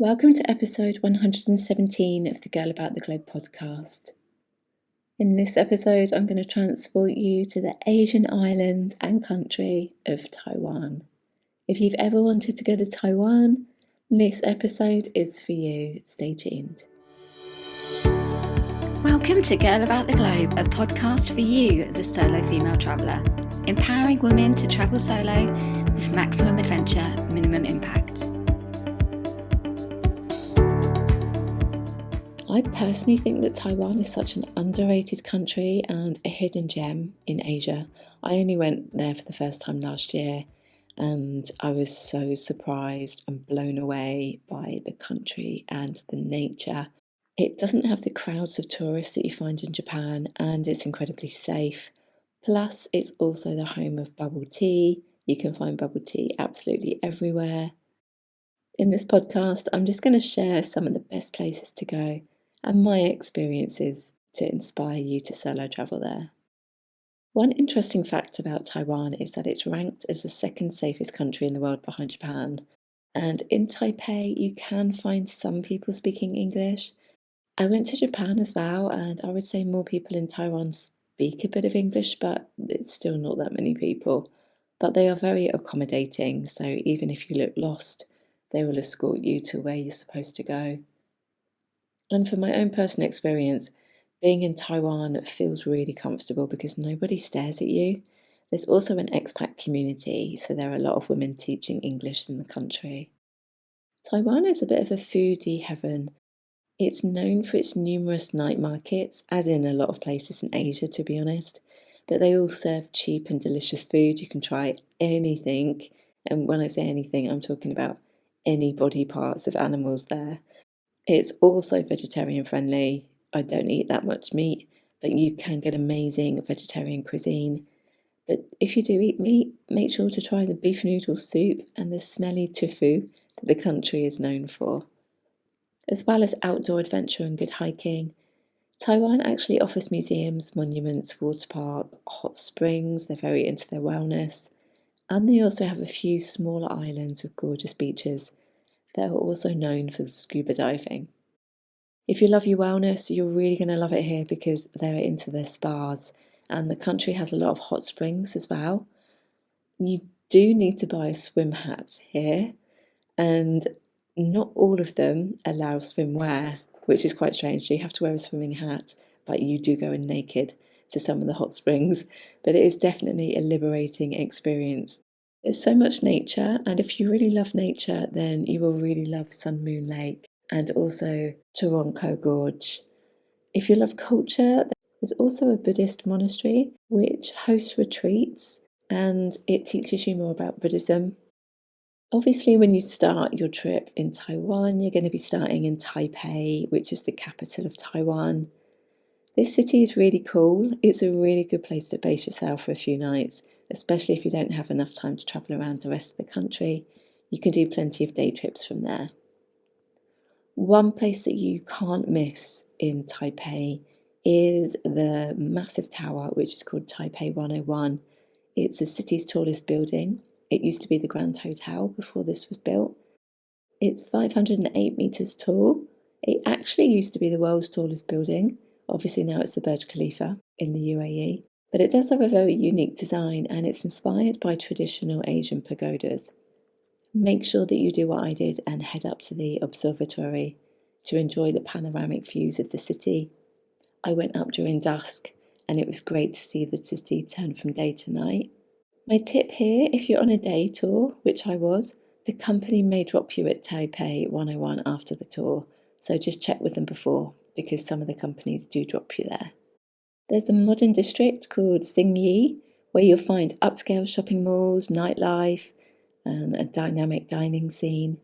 Welcome to episode 117 of the Girl About the Globe podcast. In this episode, I'm going to transport you to the Asian island and country of Taiwan. If you've ever wanted to go to Taiwan, this episode is for you. Stay tuned. Welcome to Girl About the Globe, a podcast for you, the solo female traveller, empowering women to travel solo with maximum adventure, minimum impact. I personally think that Taiwan is such an underrated country and a hidden gem in Asia. I only went there for the first time last year and I was so surprised and blown away by the country and the nature. It doesn't have the crowds of tourists that you find in Japan and it's incredibly safe. Plus, it's also the home of bubble tea. You can find bubble tea absolutely everywhere. In this podcast, I'm just going to share some of the best places to go and my experiences to inspire you to solo travel there. One interesting fact about Taiwan is that it's ranked as the second safest country in the world behind Japan. And in Taipei, you can find some people speaking English. I went to Japan as well, and I would say more people in Taiwan speak a bit of English, but it's still not that many people. But they are very accommodating, so even if you look lost, they will escort you to where you're supposed to go. And from my own personal experience, being in Taiwan feels really comfortable because nobody stares at you. There's also an expat community, so there are a lot of women teaching English in the country. Taiwan is a bit of a foodie heaven. It's known for its numerous night markets, as in a lot of places in Asia, to be honest. But they all serve cheap and delicious food. You can try anything. And when I say anything, I'm talking about any body parts of animals there. It's also vegetarian friendly. I don't eat that much meat, but you can get amazing vegetarian cuisine. But if you do eat meat, make sure to try the beef noodle soup and the smelly tofu that the country is known for. As well as outdoor adventure and good hiking, Taiwan actually offers museums, monuments, water park, hot springs. They're very into their wellness. And they also have a few smaller islands with gorgeous beaches that are also known for scuba diving. If you love your wellness, you're really going to love it here because they're into their spas, and the country has a lot of hot springs as well. You do need to buy a swim hat here, and not all of them allow swimwear, which is quite strange. So you have to wear a swimming hat, but you do go in naked to some of the hot springs. But it is definitely a liberating experience. There's so much nature, and if you really love nature, then you will really love Sun Moon Lake and also Toronko Gorge. If you love culture, there's also a Buddhist monastery which hosts retreats and it teaches you more about Buddhism. Obviously, when you start your trip in Taiwan, you're going to be starting in Taipei, which is the capital of Taiwan. This city is really cool. It's a really good place to base yourself for a few nights, especially if you don't have enough time to travel around the rest of the country. You can do plenty of day trips from there. One place that you can't miss in Taipei is the massive tower, which is called Taipei 101. It's the city's tallest building. It used to be the Grand Hotel before this was built. It's 508 metres tall. It actually used to be the world's tallest building. Obviously now it's the Burj Khalifa in the UAE. But it does have a very unique design and it's inspired by traditional Asian pagodas. Make sure that you do what I did and head up to the observatory to enjoy the panoramic views of the city. I went up during dusk and it was great to see the city turn from day to night. My tip here, if you're on a day tour, which I was, the company may drop you at Taipei 101 after the tour, so just check with them before because some of the companies do drop you there. There's a modern district called Xingyi where you'll find upscale shopping malls, nightlife, and a dynamic dining scene.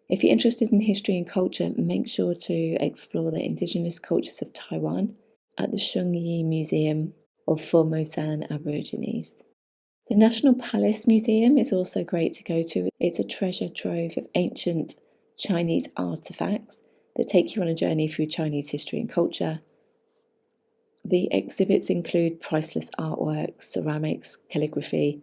If you're interested in history and culture, make sure to explore the indigenous cultures of Taiwan at the Xingyi Museum of Formosan Aborigines. The National Palace Museum is also great to go to. It's a treasure trove of ancient Chinese artifacts that take you on a journey through Chinese history and culture. The exhibits include priceless artworks, ceramics, calligraphy,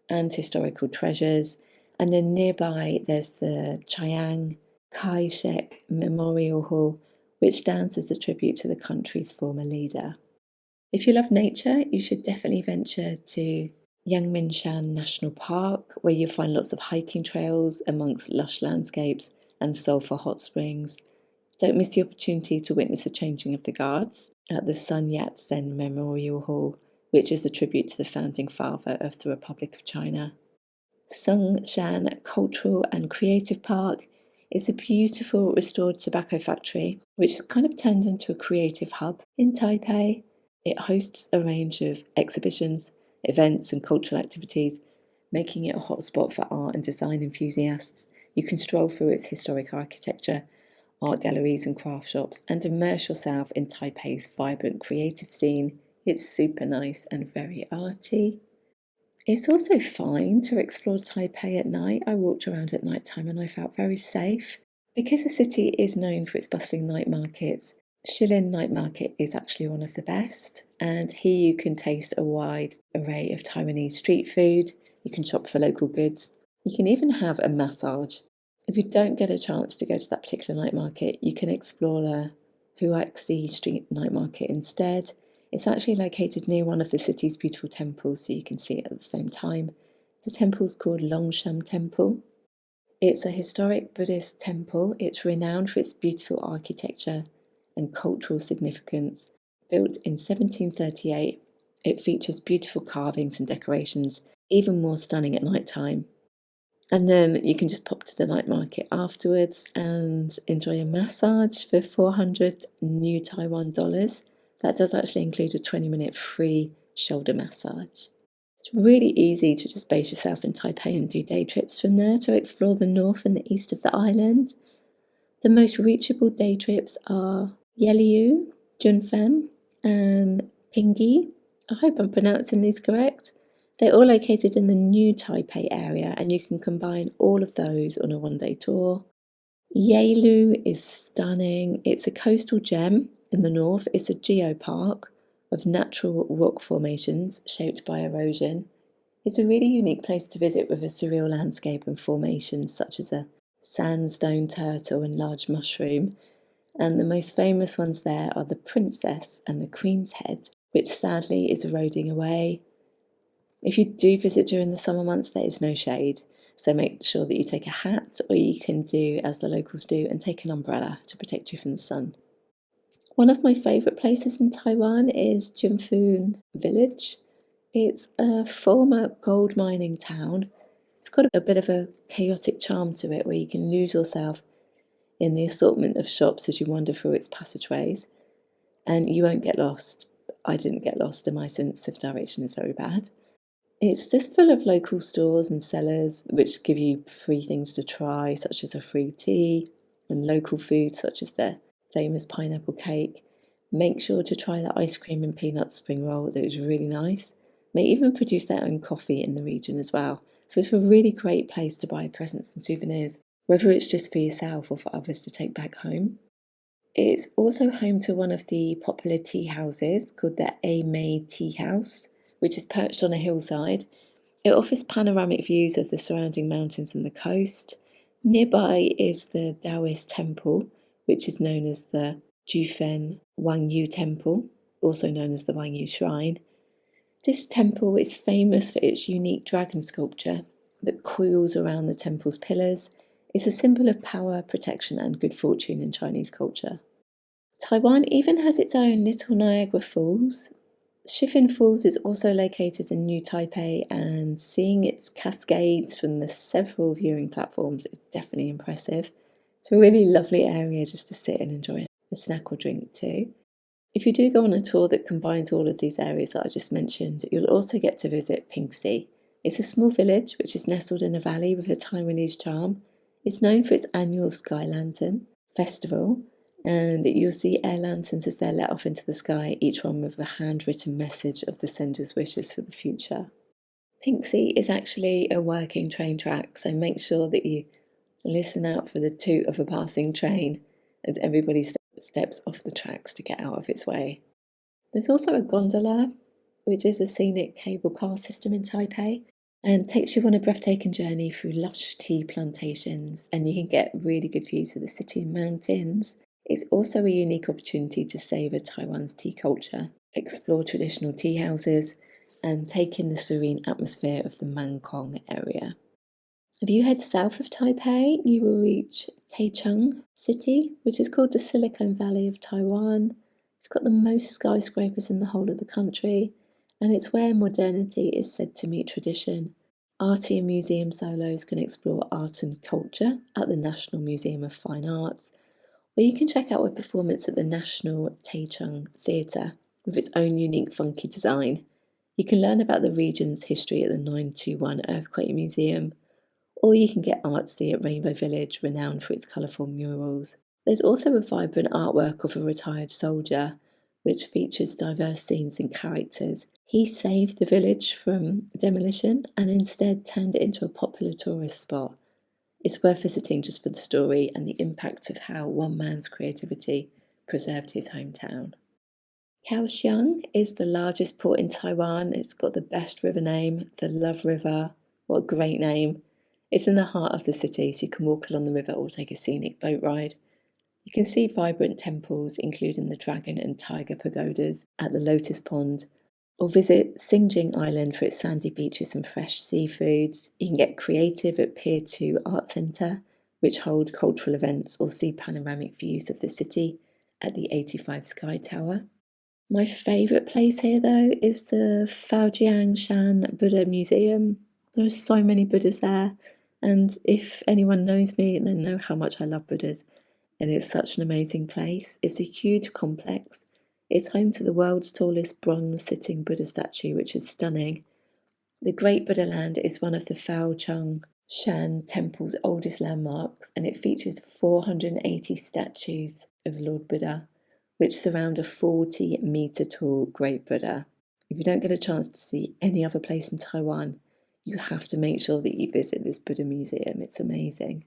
and historical treasures. And then nearby, there's the Chiang Kai-shek Memorial Hall, which stands as a tribute to the country's former leader. If you love nature, you should definitely venture to Yangmingshan National Park, where you'll find lots of hiking trails amongst lush landscapes and sulphur hot springs. Don't miss the opportunity to witness the changing of the guards at the Sun Yat-sen Memorial Hall, which is a tribute to the founding father of the Republic of China. Songshan Cultural and Creative Park is a beautiful restored tobacco factory, which has kind of turned into a creative hub in Taipei. It hosts a range of exhibitions, events, and cultural activities, making it a hotspot for art and design enthusiasts. You can stroll through its historic architecture, art galleries, and craft shops, and immerse yourself in Taipei's vibrant creative scene. It's super nice and very arty. It's also fine to explore Taipei at night. I walked around at night time and I felt very safe. Because the city is known for its bustling night markets, Shilin Night Market is actually one of the best. And here you can taste a wide array of Taiwanese street food. You can shop for local goods. You can even have a massage. If you don't get a chance to go to that particular night market, you can explore the Huaxi Street Night Market instead. It's actually located near one of the city's beautiful temples, so you can see it at the same time. The temple's called Longshan Temple. It's a historic Buddhist temple. It's renowned for its beautiful architecture and cultural significance. Built in 1738, it features beautiful carvings and decorations, even more stunning at night time. And then you can just pop to the night market afterwards and enjoy a massage for 400 new Taiwan dollars. That does actually include a 20-minute free shoulder massage. It's really easy to just base yourself in Taipei and do day trips from there to explore the north and the east of the island. The most reachable day trips are Yeliu, Junfen, and Pingyi. I hope I'm pronouncing these correct. They're all located in the new Taipei area, and you can combine all of those on a one-day tour. Yeilu is stunning. It's a coastal gem in the north. It's a geopark of natural rock formations shaped by erosion. It's a really unique place to visit with a surreal landscape and formations such as a sandstone turtle and large mushroom. And the most famous ones there are the Princess and the Queen's Head, which sadly is eroding away. If you do visit during the summer months, there is no shade, so make sure that you take a hat, or you can do as the locals do and take an umbrella to protect you from the sun. One of my favourite places in Taiwan is Jinfu Village. It's a former gold mining town. It's got a bit of a chaotic charm to it where you can lose yourself in the assortment of shops as you wander through its passageways, and you won't get lost. I didn't get lost, and my sense of direction is very bad. It's just full of local stores and sellers which give you free things to try, such as a free tea, and local food such as their famous pineapple cake. Make sure to try the ice cream and peanut spring roll, that is really nice. They even produce their own coffee in the region as well. So it's a really great place to buy presents and souvenirs, whether it's just for yourself or for others to take back home. It's also home to one of the popular tea houses called the A Mei Tea House, which is perched on a hillside. It offers panoramic views of the surrounding mountains and the coast. Nearby is the Taoist temple, which is known as the Jufen Wangyu Temple, also known as the Wangyu Shrine. This temple is famous for its unique dragon sculpture that coils around the temple's pillars. It's a symbol of power, protection, and good fortune in Chinese culture. Taiwan even has its own little Niagara Falls. Shiffin Falls is also located in New Taipei, and seeing its cascades from the several viewing platforms is definitely impressive. It's a really lovely area just to sit and enjoy a snack or drink too. If you do go on a tour that combines all of these areas that I just mentioned, you'll also get to visit Pingxi. It's a small village which is nestled in a valley with a Taiwanese charm. It's known for its annual Sky Lantern Festival, and you'll see air lanterns as they're let off into the sky, each one with a handwritten message of the sender's wishes for the future. Pingxi is actually a working train track, so make sure that you listen out for the toot of a passing train as everybody steps off the tracks to get out of its way. There's also a gondola, which is a scenic cable car system in Taipei. and takes you on a breathtaking journey through lush tea plantations, and you can get really good views of the city and mountains. It's also a unique opportunity to savour Taiwan's tea culture, explore traditional tea houses, and take in the serene atmosphere of the Mangkong area. If you head south of Taipei, you will reach Taichung City, which is called the Silicon Valley of Taiwan. It's got the most skyscrapers in the whole of the country, and it's where modernity is said to meet tradition. Arty and museum solos can explore art and culture at the National Museum of Fine Arts, or you can check out a performance at the National Taichung Theatre with its own unique funky design. You can learn about the region's history at the 921 Earthquake Museum, or you can get artsy at Rainbow Village, renowned for its colourful murals. There's also a vibrant artwork of a retired soldier, which features diverse scenes and characters. He saved the village from demolition and instead turned it into a popular tourist spot. It's worth visiting just for the story and the impact of how one man's creativity preserved his hometown. Kaohsiung is the largest port in Taiwan. It's got the best river name, the Love River. What a great name. It's in the heart of the city, so you can walk along the river or take a scenic boat ride. You can see vibrant temples, including the dragon and tiger pagodas at the Lotus Pond, or visit Xingjing Island for its sandy beaches and fresh seafoods. You can get creative at Pier 2 Art Centre, which hold cultural events, or see panoramic views of the city at the 85 Sky Tower. My favourite place here, though, is the Faojiang Shan Buddha Museum. There are so many Buddhas there, and if anyone knows me, they know how much I love Buddhas. And it's such an amazing place. It's a huge complex. It's home to the world's tallest bronze-sitting Buddha statue, which is stunning. The Great Buddha Land is one of the Faojiang Shan Temple's oldest landmarks, and it features 480 statues of Lord Buddha, which surround a 40-metre tall Great Buddha. If you don't get a chance to see any other place in Taiwan, you have to make sure that you visit this Buddha museum. It's amazing.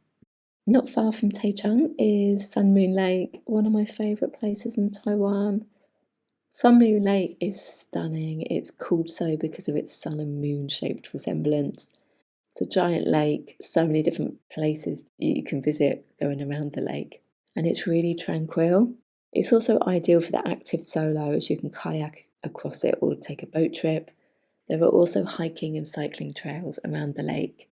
Not far from Taichung is Sun Moon Lake, one of my favourite places in Taiwan. Sun Moon Lake is stunning. It's called so because of its sun and moon shaped resemblance. It's a giant lake, so many different places you can visit going around the lake, and it's really tranquil. It's also ideal for the active solo, as you can kayak across it or take a boat trip. There are also hiking and cycling trails around the lake.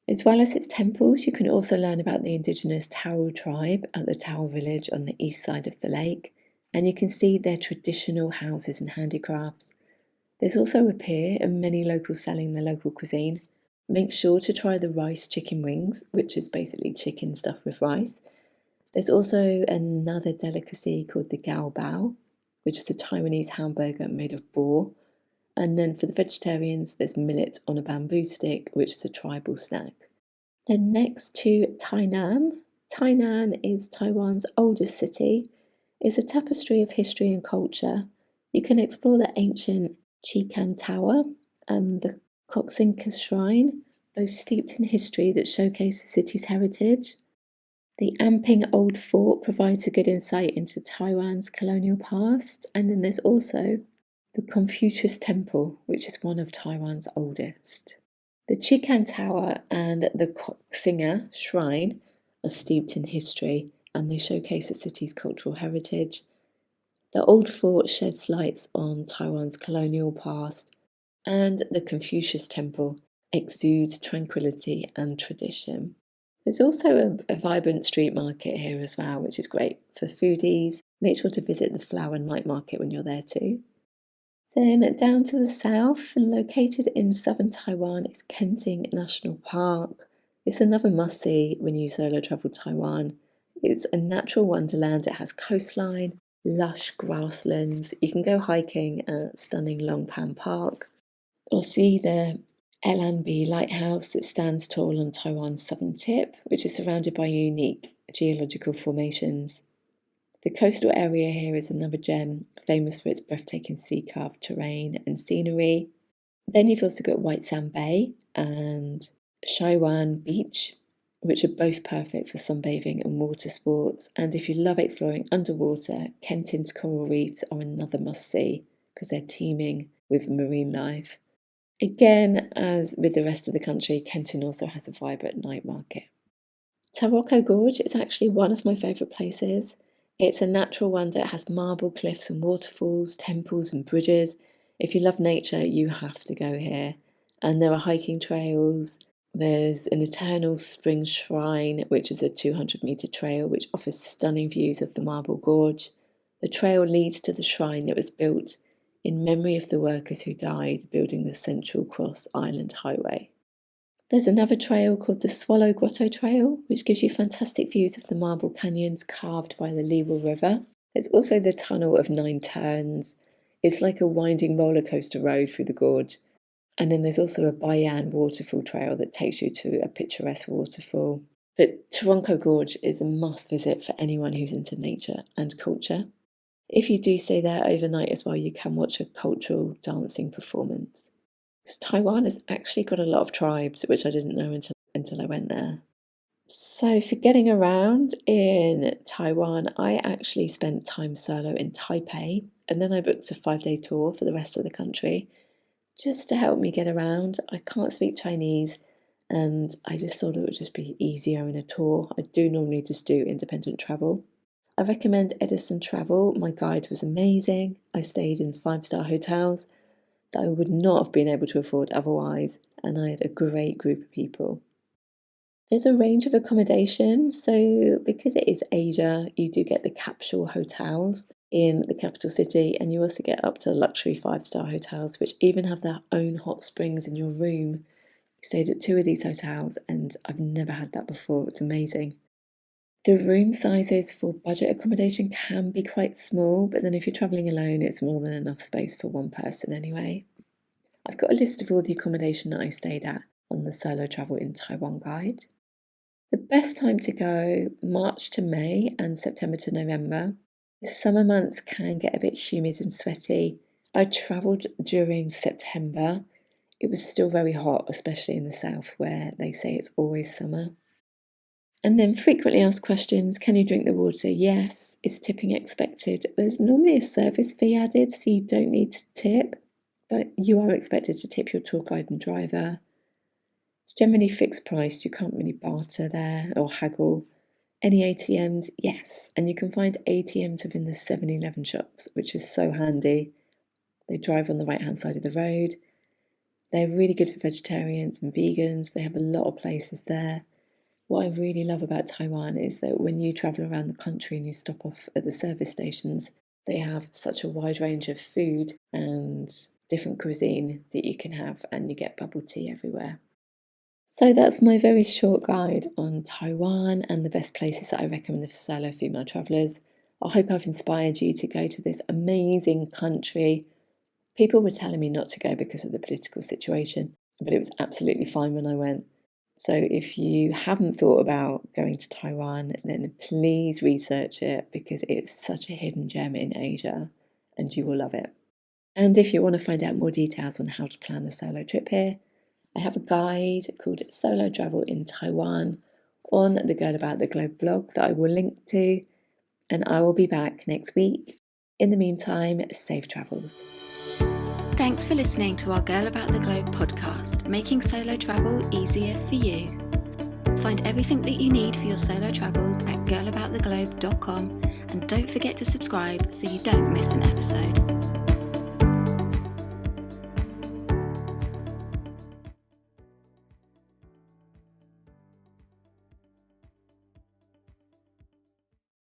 As well as its temples, you can also learn about the indigenous Tao tribe at the Tao village on the east side of the lake, and you can see their traditional houses and handicrafts. There's also a pier and many locals selling their local cuisine. Make sure to try the rice chicken wings, which is basically chicken stuffed with rice. There's also another delicacy called the gao bao, which is a Taiwanese hamburger made of boar. And then for the vegetarians, there's millet on a bamboo stick, which is a tribal snack. Then next to Tainan. Tainan is Taiwan's oldest city. It's a tapestry of history and culture. You can explore the ancient Chikan Tower and the Coxinca Shrine, both steeped in history that showcase the city's heritage. The Amping Old Fort provides a good insight into Taiwan's colonial past, and then there's also the Confucius Temple, which is one of Taiwan's oldest. The Chikan Tower and the Coxinga Shrine are steeped in history, and they showcase the city's cultural heritage. The Old Fort sheds light on Taiwan's colonial past, and the Confucius Temple exudes tranquility and tradition. There's also a vibrant street market here as well, which is great for foodies. Make sure to visit the flower night market when you're there too. Then down to the south, and located in southern Taiwan, is Kenting National Park. It's another must-see when you solo travel Taiwan. It's a natural wonderland. It has coastline, lush grasslands. You can go hiking at stunning Longpan Park, or see the LNB lighthouse that stands tall on Taiwan's southern tip, which is surrounded by unique geological formations. The coastal area here is another gem, famous for its breathtaking sea-carved terrain and scenery. Then you've also got White Sand Bay and Shaiwan Beach, which are both perfect for sunbathing and water sports. And if you love exploring underwater, Kenton's coral reefs are another must-see because they're teeming with marine life. Again, as with the rest of the country, Kenton also has a vibrant night market. Taroko Gorge is actually one of my favourite places. It's a natural wonder. It has marble cliffs and waterfalls, temples and bridges. If you love nature, you have to go here. And there are hiking trails. There's an eternal spring shrine, which is a 200-metre trail which offers stunning views of the Marble Gorge. The trail leads to the shrine that was built in memory of the workers who died building the Central Cross Island Highway. There's another trail called the Swallow Grotto Trail, which gives you fantastic views of the marble canyons carved by the Leeward River. There's also the Tunnel of 9 Turns. It's like a winding roller coaster road through the gorge. And then there's also a Bayan waterfall trail that takes you to a picturesque waterfall. But Taroko Gorge is a must visit for anyone who's into nature and culture. If you do stay there overnight as well, you can watch a cultural dancing performance. Because Taiwan has actually got a lot of tribes, which I didn't know until I went there. So for getting around in Taiwan, I actually spent time solo in Taipei, and then I booked a 5-day tour for the rest of the country, just to help me get around. I can't speak Chinese, and I just thought it would just be easier in a tour. I do normally just do independent travel. I recommend Edison Travel. My guide was amazing. I stayed in 5-star hotels that I would not have been able to afford otherwise, and I had a great group of people. There's a range of accommodation, so because it is Asia, you do get the capsule hotels in the capital city, and you also get up to luxury 5-star hotels, which even have their own hot springs in your room. We stayed at 2 of these hotels, and I've never had that before. It's amazing. The room sizes for budget accommodation can be quite small, but then if you're travelling alone, it's more than enough space for one person anyway. I've got a list of all the accommodation that I stayed at on the Solo Travel in Taiwan guide. The best time to go, March to May and September to November. The summer months can get a bit humid and sweaty. I travelled during September. It was still very hot, especially in the south where they say it's always summer. And then frequently asked questions, can you drink the water? Yes. Is tipping expected? There's normally a service fee added, so you don't need to tip, but you are expected to tip your tour guide and driver. It's generally fixed priced, you can't really barter there or haggle. Any ATMs? Yes. And you can find ATMs within the 7-Eleven shops, which is so handy. They drive on the right-hand side of the road. They're really good for vegetarians and vegans. They have a lot of places there. What I really love about Taiwan is that when you travel around the country and you stop off at the service stations, they have such a wide range of food and different cuisine that you can have, and you get bubble tea everywhere. So that's my very short guide on Taiwan and the best places that I recommend for solo female travellers. I hope I've inspired you to go to this amazing country. People were telling me not to go because of the political situation, but it was absolutely fine when I went. So if you haven't thought about going to Taiwan, then please research it because it's such a hidden gem in Asia and you will love it. And if you want to find out more details on how to plan a solo trip here, I have a guide called Solo Travel in Taiwan on the Girl About the Globe blog that I will link to, and I will be back next week. In the meantime, safe travels. Thanks for listening to our Girl About the Globe podcast, making solo travel easier for you. Find everything that you need for your solo travels at girlabouttheglobe.com, and don't forget to subscribe so you don't miss an episode.